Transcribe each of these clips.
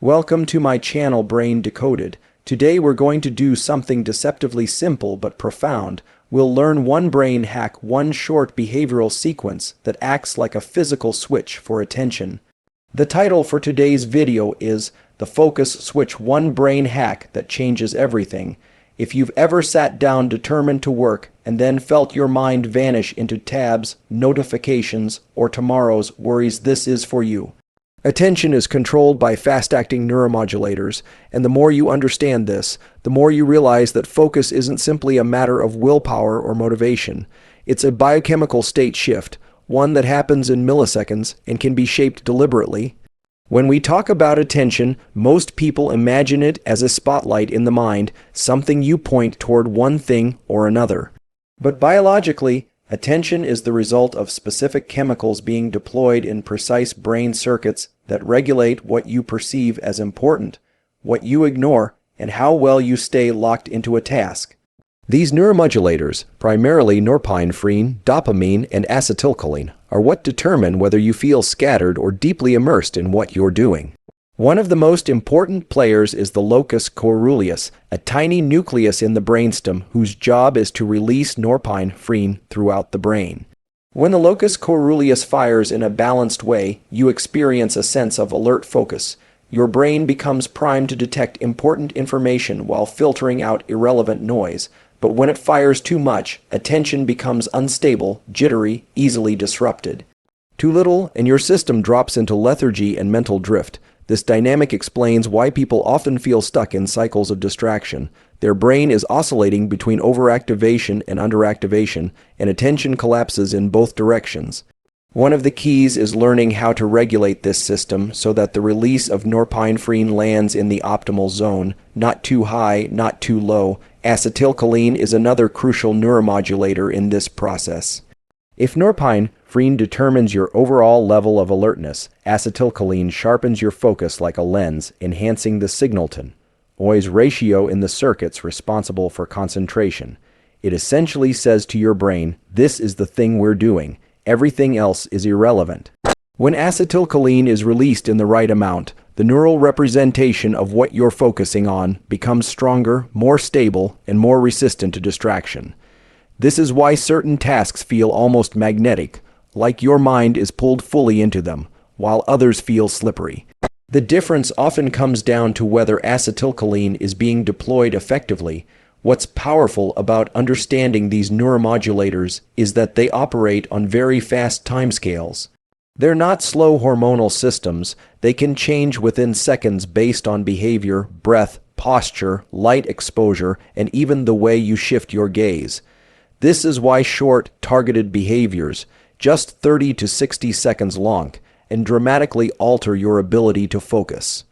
Welcome to my channel Brain Decoded. Today we're going to do something deceptively simple but profound. We'll learn one brain hack, one short behavioral sequence that acts like a physical switch for attention. The title for today's video is The Focus Switch, One Brain Hack That Changes Everything. If you've ever sat down determined to work and then felt your mind vanish into tabs, notifications, or tomorrow's worries, this is for you. Attention is controlled by fast-acting neuromodulators, and the more you understand this, the more you realize that focus isn't simply a matter of willpower or motivation. It's a biochemical state shift, one that happens in milliseconds and can be shaped deliberately. When we talk about attention, most people imagine it as a spotlight in the mind, something you point toward one thing or another. But biologically, attention is the result of specific chemicals being deployed in precise brain circuits that regulate what you perceive as important, what you ignore, and how well you stay locked into a task. These neuromodulators, primarily norepinephrine, dopamine, and acetylcholine, are what determine whether you feel scattered or deeply immersed in what you're doing. One of the most important players is the locus coeruleus, a tiny nucleus in the brainstem whose job is to release norepinephrine throughout the brain. When the locus coeruleus fires in a balanced way, you experience a sense of alert focus. Your brain becomes primed to detect important information while filtering out irrelevant noise. But when it fires too much, attention becomes unstable, jittery, easily disrupted. Too little, and your system drops into lethargy and mental drift. This dynamic explains why people often feel stuck in cycles of distraction. Their brain is oscillating between overactivation and underactivation, and attention collapses in both directions. One of the keys is learning how to regulate this system so that the release of norepinephrine lands in the optimal zone, not too high, not too low. Acetylcholine is another crucial neuromodulator in this process. If norepinephrine determines your overall level of alertness, acetylcholine sharpens your focus like a lens, enhancing the signal-to-noise ratio in the circuits responsible for concentration. It essentially says to your brain, this is the thing we're doing. Everything else is irrelevant. When acetylcholine is released in the right amount, the neural representation of what you're focusing on becomes stronger, more stable, and more resistant to distraction. This is why certain tasks feel almost magnetic, like your mind is pulled fully into them, while others feel slippery. The difference often comes down to whether acetylcholine is being deployed effectively. What's powerful about understanding these neuromodulators is that they operate on very fast timescales. They're not slow hormonal systems. They can change within seconds based on behavior, breath, posture, light exposure, and even the way you shift your gaze. This is why short, targeted behaviors, just 30 to 60 seconds long, and dramatically alter your ability to focus.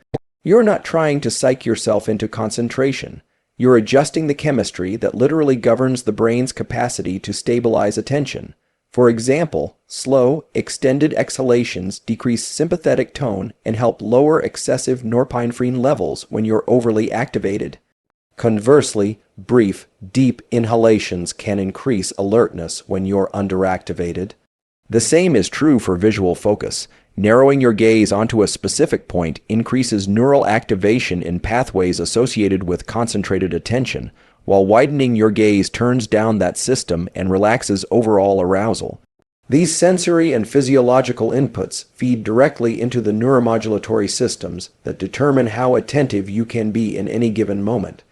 You're not trying to psych yourself into concentration. You're adjusting the chemistry that literally governs the brain's capacity to stabilize attention. For example, slow, extended exhalations decrease sympathetic tone and help lower excessive norepinephrine levels when you're overly activated. Conversely, brief, deep inhalations can increase alertness when you're underactivated. The same is true for visual focus. Narrowing your gaze onto a specific point increases neural activation in pathways associated with concentrated attention, while widening your gaze turns down that system and relaxes overall arousal. These sensory and physiological inputs feed directly into the neuromodulatory systems that determine how attentive you can be in any given moment.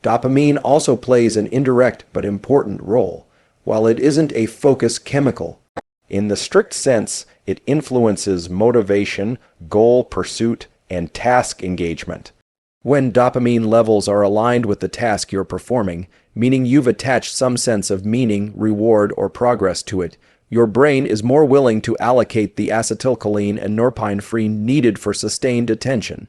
Dopamine also plays an indirect but important role. While it isn't a focus chemical, in the strict sense, it influences motivation, goal pursuit, and task engagement. When dopamine levels are aligned with the task you're performing, meaning you've attached some sense of meaning, reward, or progress to it, your brain is more willing to allocate the acetylcholine and norepinephrine needed for sustained attention.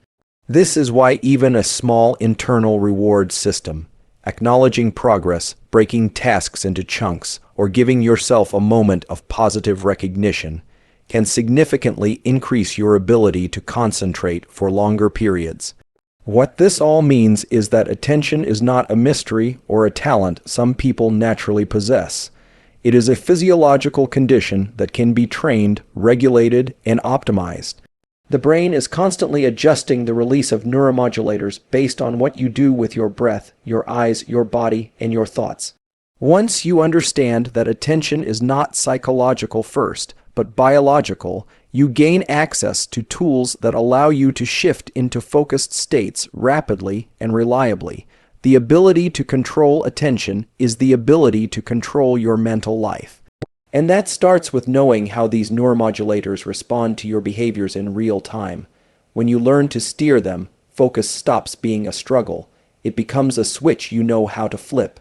This is why even a small internal reward system, acknowledging progress, breaking tasks into chunks, or giving yourself a moment of positive recognition, can significantly increase your ability to concentrate for longer periods. What this all means is that attention is not a mystery or a talent some people naturally possess. It is a physiological condition that can be trained, regulated, and optimized. The brain is constantly adjusting the release of neuromodulators based on what you do with your breath, your eyes, your body, and your thoughts. Once you understand that attention is not psychological first, but biological, you gain access to tools that allow you to shift into focused states rapidly and reliably. The ability to control attention is the ability to control your mental life. And that starts with knowing how these neuromodulators respond to your behaviors in real time. When you learn to steer them, focus stops being a struggle. It becomes a switch you know how to flip.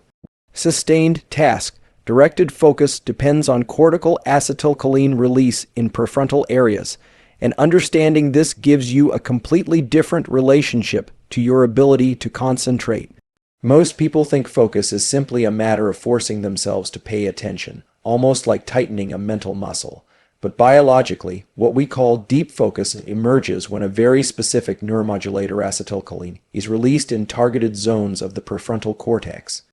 Sustained task. Directed focus depends on cortical acetylcholine release in prefrontal areas, and understanding this gives you a completely different relationship to your ability to concentrate. Most people think focus is simply a matter of forcing themselves to pay attention, almost like tightening a mental muscle. But biologically, what we call deep focus emerges when a very specific neuromodulator, acetylcholine, is released in targeted zones of the prefrontal cortex.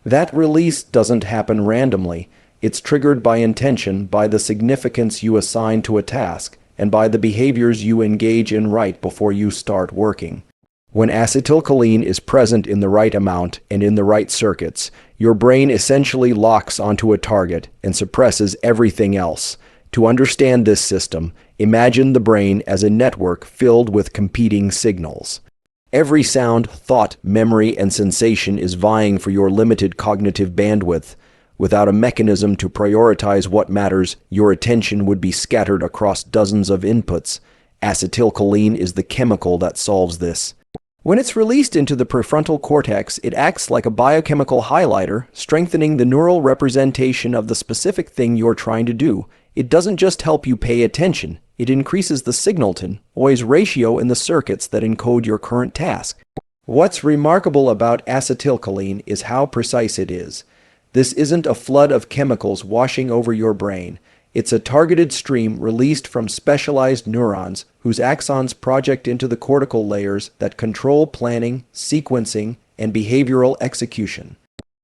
That release doesn't happen randomly. It's triggered by intention, by the significance you assign to a task, and by the behaviors you engage in right before you start working. When acetylcholine is present in the right amount and in the right circuits, your brain essentially locks onto a target and suppresses everything else. To understand this system, imagine the brain as a network filled with competing signals. Every sound, thought, memory, and sensation is vying for your limited cognitive bandwidth. Without a mechanism to prioritize what matters, your attention would be scattered across dozens of inputs. Acetylcholine is the chemical that solves this. When it's released into the prefrontal cortex, it acts like a biochemical highlighter, strengthening the neural representation of the specific thing you're trying to do. It doesn't just help you pay attention, it increases the signal-to-noise ratio in the circuits that encode your current task. What's remarkable about acetylcholine is how precise it is. This isn't a flood of chemicals washing over your brain. It's a targeted stream released from specialized neurons whose axons project into the cortical layers that control planning, sequencing, and behavioral execution.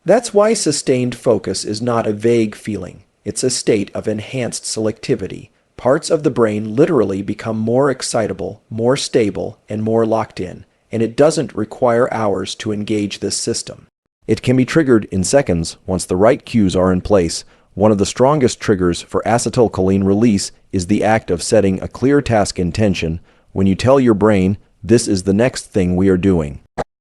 That's why sustained focus is not a vague feeling. It's a state of enhanced selectivity. Parts of the brain literally become more excitable, more stable, and more locked in, and it doesn't require hours to engage this system. It can be triggered in seconds once the right cues are in place. One of the strongest triggers for acetylcholine release is the act of setting a clear task intention. When you tell your brain, this is the next thing we are doing,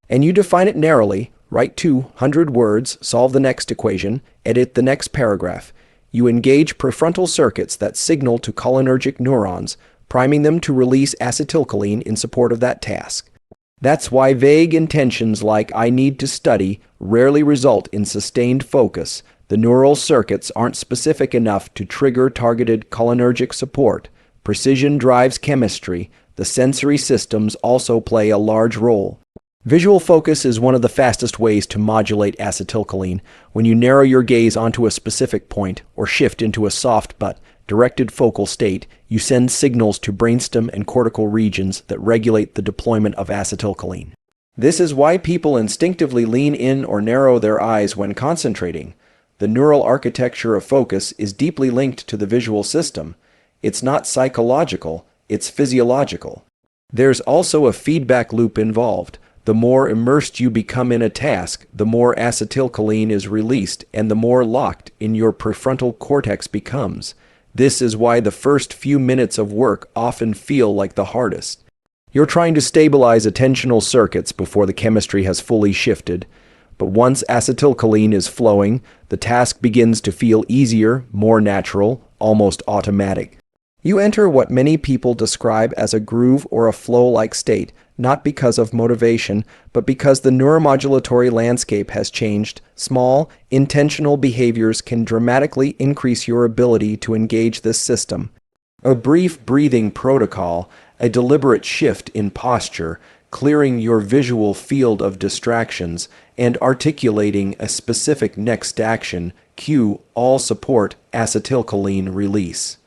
and you define it narrowly, write 200 words, solve the next equation, edit the next paragraph. You engage prefrontal circuits that signal to cholinergic neurons, priming them to release acetylcholine in support of that task. That's why vague intentions like "I need to study" rarely result in sustained focus. The neural circuits aren't specific enough to trigger targeted cholinergic support. Precision drives chemistry. The sensory systems also play a large role. Visual focus is one of the fastest ways to modulate acetylcholine. When you narrow your gaze onto a specific point or shift into a soft but directed focal state, you send signals to brainstem and cortical regions that regulate the deployment of acetylcholine. This is why people instinctively lean in or narrow their eyes when concentrating. The neural architecture of focus is deeply linked to the visual system. It's not psychological, it's physiological. There's also a feedback loop involved. The more immersed you become in a task, the more acetylcholine is released and the more locked in your prefrontal cortex becomes. This is why the first few minutes of work often feel like the hardest. You're trying to stabilize attentional circuits before the chemistry has fully shifted. But once acetylcholine is flowing, the task begins to feel easier, more natural, almost automatic. You enter what many people describe as a groove or a flow-like state, not because of motivation, but because the neuromodulatory landscape has changed. Small, intentional behaviors can dramatically increase your ability to engage this system. A brief breathing protocol, a deliberate shift in posture, clearing your visual field of distractions, and articulating a specific next action, cue, all support acetylcholine release.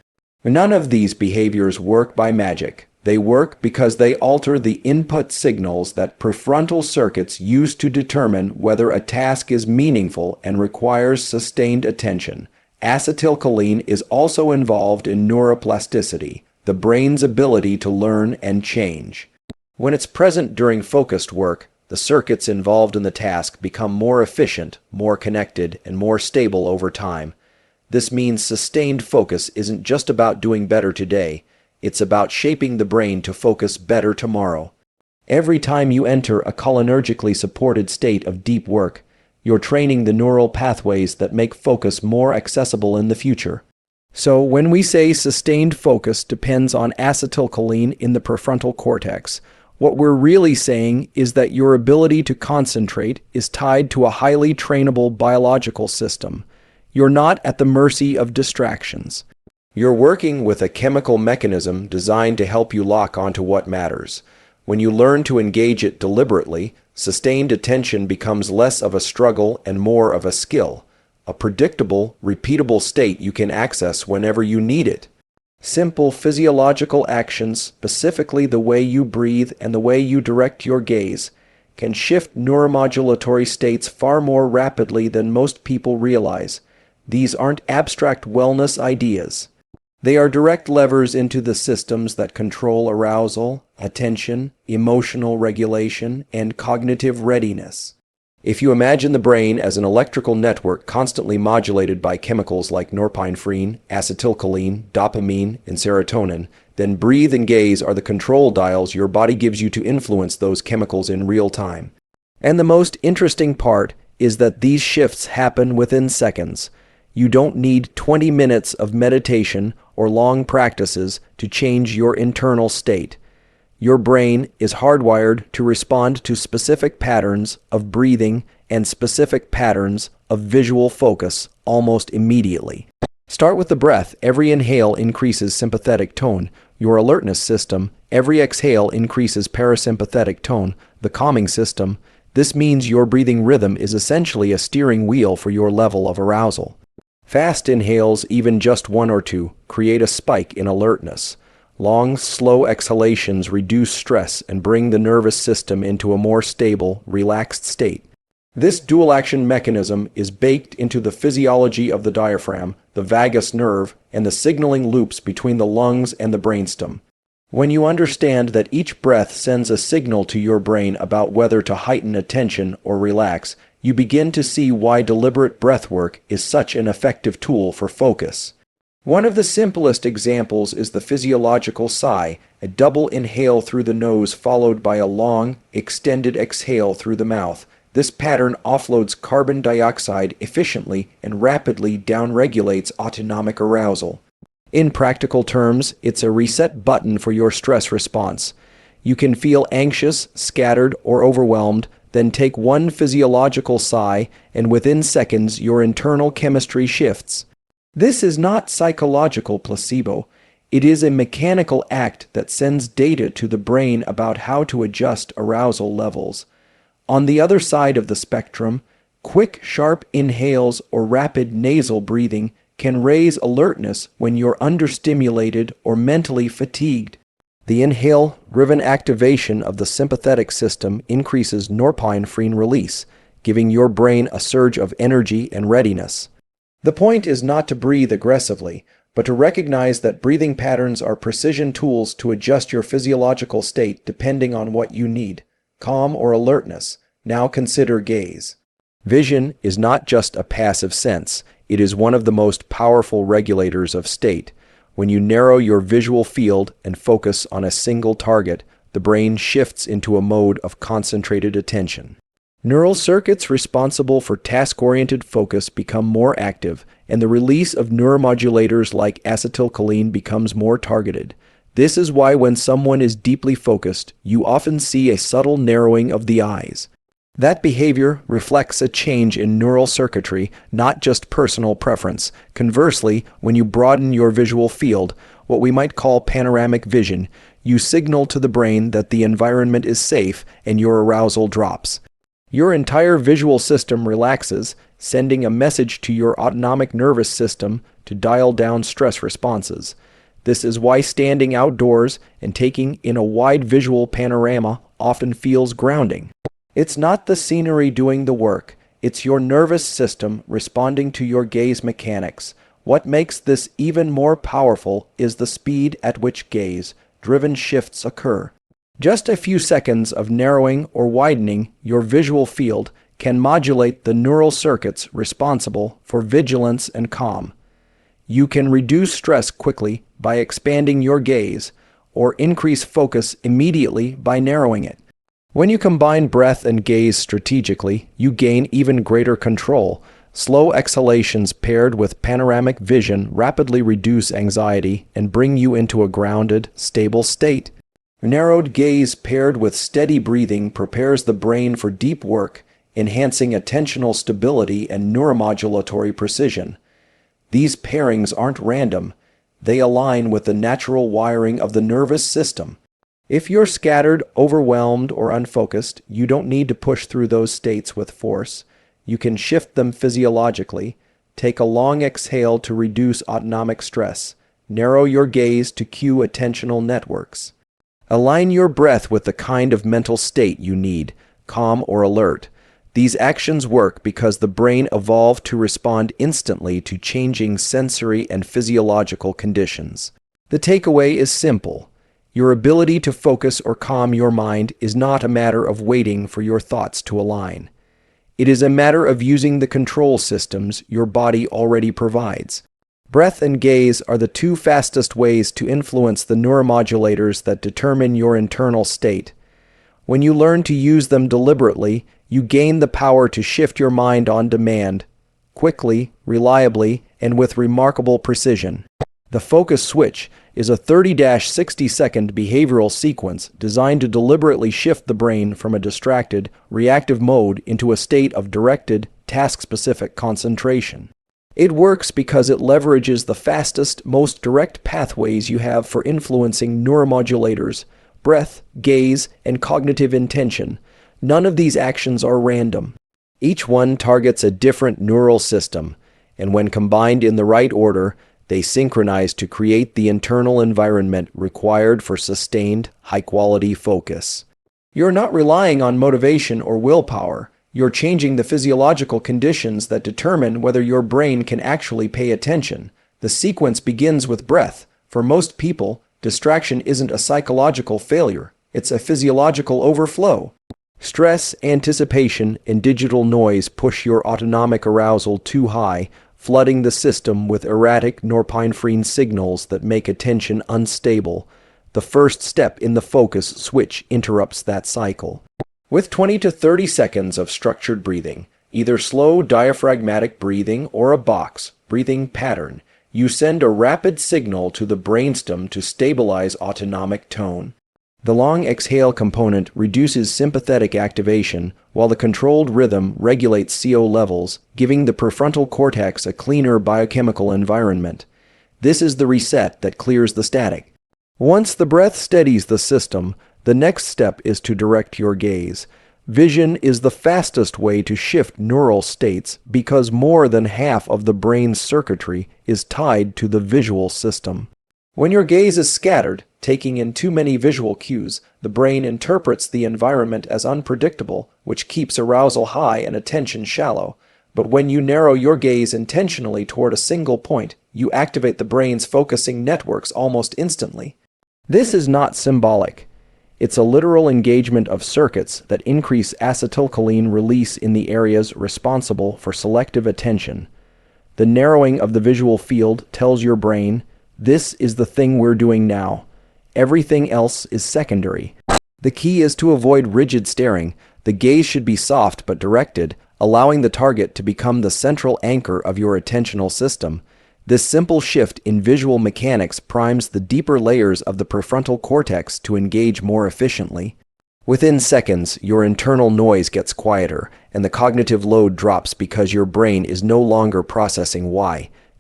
None of these behaviors work by magic. They work because they alter the input signals that prefrontal circuits use to determine whether a task is meaningful and requires sustained attention. Acetylcholine is also involved in neuroplasticity, the brain's ability to learn and change. When it's present during focused work, the circuits involved in the task become more efficient, more connected, and more stable over time. This means sustained focus isn't just about doing better today, it's about shaping the brain to focus better tomorrow. Every time you enter a cholinergically supported state of deep work, you're training the neural pathways that make focus more accessible in the future. So when we say sustained focus depends on acetylcholine in the prefrontal cortex, what we're really saying is that your ability to concentrate is tied to a highly trainable biological system. You're not at the mercy of distractions. You're working with a chemical mechanism designed to help you lock onto what matters. When you learn to engage it deliberately, sustained attention becomes less of a struggle and more of a skill, a predictable, repeatable state you can access whenever you need it. Simple physiological actions, specifically the way you breathe and the way you direct your gaze, can shift neuromodulatory states far more rapidly than most people realize. These aren't abstract wellness ideas. They are direct levers into the systems that control arousal, attention, emotional regulation, and cognitive readiness. If you imagine the brain as an electrical network constantly modulated by chemicals like norepinephrine, acetylcholine, dopamine, and serotonin, then breathe and gaze are the control dials your body gives you to influence those chemicals in real time. And the most interesting part is that these shifts happen within seconds. You don't need 20 minutes of meditation or long practices to change your internal state. Your brain is hardwired to respond to specific patterns of breathing and specific patterns of visual focus almost immediately. Start with the breath. Every inhale increases sympathetic tone. Your alertness system. Every exhale increases parasympathetic tone, the calming system. This means your breathing rhythm is essentially a steering wheel for your level of arousal. Fast inhales, even just one or two, create a spike in alertness. Long, slow exhalations reduce stress and bring the nervous system into a more stable, relaxed state. This dual-action mechanism is baked into the physiology of the diaphragm, the vagus nerve, and the signaling loops between the lungs and the brainstem. When you understand that each breath sends a signal to your brain about whether to heighten attention or relax, you begin to see why deliberate breath work is such an effective tool for focus. One of the simplest examples is the physiological sigh, a double inhale through the nose followed by a long, extended exhale through the mouth. This pattern offloads carbon dioxide efficiently and rapidly downregulates autonomic arousal. In practical terms, it's a reset button for your stress response. You can feel anxious, scattered, or overwhelmed, then take one physiological sigh, and within seconds your internal chemistry shifts. This is not psychological placebo. It is a mechanical act that sends data to the brain about how to adjust arousal levels. On the other side of the spectrum, quick, sharp inhales or rapid nasal breathing can raise alertness when you're understimulated or mentally fatigued. The inhale-driven activation of the sympathetic system increases norepinephrine release, giving your brain a surge of energy and readiness. The point is not to breathe aggressively, but to recognize that breathing patterns are precision tools to adjust your physiological state depending on what you need, calm or alertness. Now consider gaze. Vision is not just a passive sense, it is one of the most powerful regulators of state. When you narrow your visual field and focus on a single target, the brain shifts into a mode of concentrated attention. Neural circuits responsible for task-oriented focus become more active, and the release of neuromodulators like acetylcholine becomes more targeted. This is why when someone is deeply focused, you often see a subtle narrowing of the eyes. That behavior reflects a change in neural circuitry, not just personal preference. Conversely, when you broaden your visual field, what we might call panoramic vision, you signal to the brain that the environment is safe and your arousal drops. Your entire visual system relaxes, sending a message to your autonomic nervous system to dial down stress responses. This is why standing outdoors and taking in a wide visual panorama often feels grounding. It's not the scenery doing the work, it's your nervous system responding to your gaze mechanics. What makes this even more powerful is the speed at which gaze-driven shifts occur. Just a few seconds of narrowing or widening your visual field can modulate the neural circuits responsible for vigilance and calm. You can reduce stress quickly by expanding your gaze, or increase focus immediately by narrowing it. When you combine breath and gaze strategically, you gain even greater control. Slow exhalations paired with panoramic vision rapidly reduce anxiety and bring you into a grounded, stable state. Narrowed gaze paired with steady breathing prepares the brain for deep work, enhancing attentional stability and neuromodulatory precision. These pairings aren't random. They align with the natural wiring of the nervous system. If you're scattered, overwhelmed, or unfocused, you don't need to push through those states with force. You can shift them physiologically. Take a long exhale to reduce autonomic stress. Narrow your gaze to cue attentional networks. Align your breath with the kind of mental state you need, calm or alert. These actions work because the brain evolved to respond instantly to changing sensory and physiological conditions. The takeaway is simple. Your ability to focus or calm your mind is not a matter of waiting for your thoughts to align. It is a matter of using the control systems your body already provides. Breath and gaze are the two fastest ways to influence the neuromodulators that determine your internal state. When you learn to use them deliberately, you gain the power to shift your mind on demand, quickly, reliably, and with remarkable precision. The focus switch is a 30-60-second behavioral sequence designed to deliberately shift the brain from a distracted, reactive mode into a state of directed, task-specific concentration. It works because it leverages the fastest, most direct pathways you have for influencing neuromodulators: breath, gaze, and cognitive intention. None of these actions are random. Each one targets a different neural system, and when combined in the right order, they synchronize to create the internal environment required for sustained, high-quality focus. You're not relying on motivation or willpower. You're changing the physiological conditions that determine whether your brain can actually pay attention. The sequence begins with breath. For most people, distraction isn't a psychological failure. It's a physiological overflow. Stress, anticipation, and digital noise push your autonomic arousal too high, flooding the system with erratic norepinephrine signals that make attention unstable. The first step in the focus switch interrupts that cycle. With 20 to 30 seconds of structured breathing, either slow diaphragmatic breathing or a box breathing pattern, you send a rapid signal to the brainstem to stabilize autonomic tone. The long exhale component reduces sympathetic activation, while the controlled rhythm regulates CO levels, giving the prefrontal cortex a cleaner biochemical environment. This is the reset that clears the static. Once the breath steadies the system, the next step is to direct your gaze. Vision is the fastest way to shift neural states because more than half of the brain's circuitry is tied to the visual system. When your gaze is scattered, taking in too many visual cues, the brain interprets the environment as unpredictable, which keeps arousal high and attention shallow. But when you narrow your gaze intentionally toward a single point, you activate the brain's focusing networks almost instantly. This is not symbolic. It's a literal engagement of circuits that increase acetylcholine release in the areas responsible for selective attention. The narrowing of the visual field tells your brain, "This is the thing we're doing now. Everything else is secondary." The key is to avoid rigid staring. The gaze should be soft but directed, allowing the target to become the central anchor of your attentional system. This simple shift in visual mechanics primes the deeper layers of the prefrontal cortex to engage more efficiently. Within seconds, your internal noise gets quieter, and the cognitive load drops because your brain is no longer processing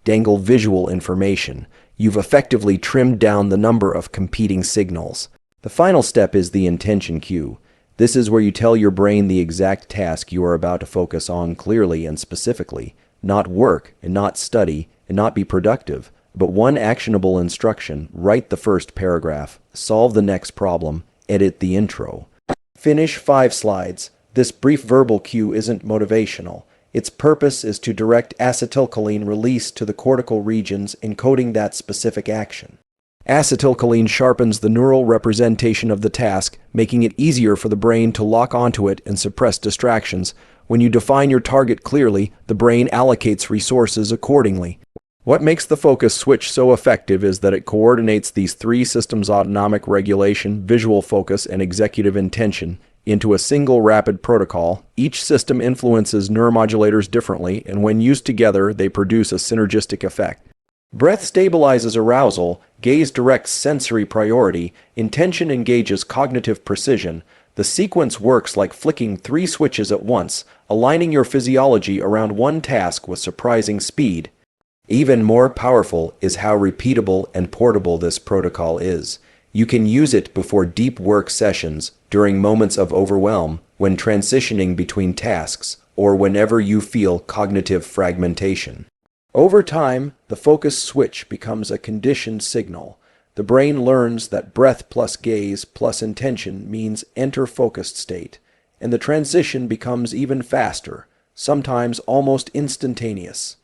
dangle visual information. You've effectively trimmed down the number of competing signals. The final step is the intention cue. This is where you tell your brain the exact task you are about to focus on clearly and specifically. Not work, and not study, and not be productive, but one actionable instruction: write the first paragraph, solve the next problem, edit the intro. Finish 5 slides. This brief verbal cue isn't motivational. Its purpose is to direct acetylcholine release to the cortical regions encoding that specific action. Acetylcholine sharpens the neural representation of the task, making it easier for the brain to lock onto it and suppress distractions. When you define your target clearly, the brain allocates resources accordingly. What makes the focus switch so effective is that it coordinates these three systems: autonomic regulation, visual focus, and executive intention into a single rapid protocol. Each system influences neuromodulators differently, and when used together, they produce a synergistic effect. Breath stabilizes arousal, gaze directs sensory priority, intention engages cognitive precision. The sequence works like flicking three switches at once, aligning your physiology around one task with surprising speed. Even more powerful is how repeatable and portable this protocol is. You can use it before deep work sessions, during moments of overwhelm, when transitioning between tasks, or whenever you feel cognitive fragmentation. Over time, the focus switch becomes a conditioned signal. The brain learns that breath plus gaze plus intention means enter focused state, and the transition becomes even faster, sometimes almost instantaneous.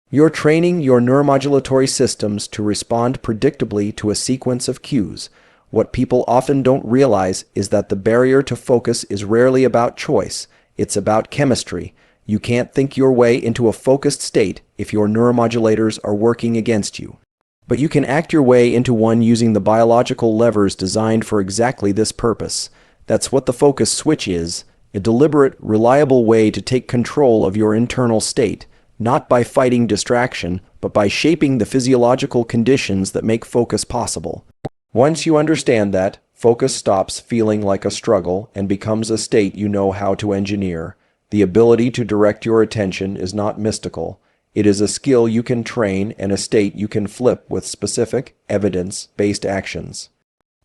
You're training your neuromodulatory systems to respond predictably to a sequence of cues. What people often don't realize is that the barrier to focus is rarely about choice, it's about chemistry. You can't think your way into a focused state if your neuromodulators are working against you. But you can act your way into one using the biological levers designed for exactly this purpose. That's what the focus switch is, a deliberate, reliable way to take control of your internal state, not by fighting distraction, but by shaping the physiological conditions that make focus possible. Once you understand that, focus stops feeling like a struggle and becomes a state you know how to engineer. The ability to direct your attention is not mystical. It is a skill you can train and a state you can flip with specific, evidence-based actions.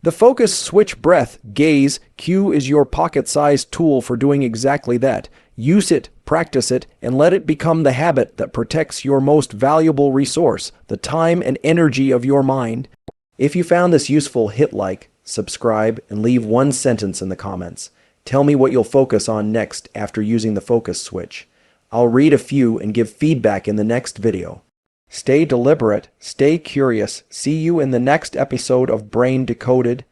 The focus switch breath, gaze, cue is your pocket-sized tool for doing exactly that. Use it, practice it, and let it become the habit that protects your most valuable resource, the time and energy of your mind. If you found this useful, hit like, subscribe, and leave one sentence in the comments. Tell me what you'll focus on next after using the focus switch. I'll read a few and give feedback in the next video. Stay deliberate, stay curious. See you in the next episode of Brain Decoded.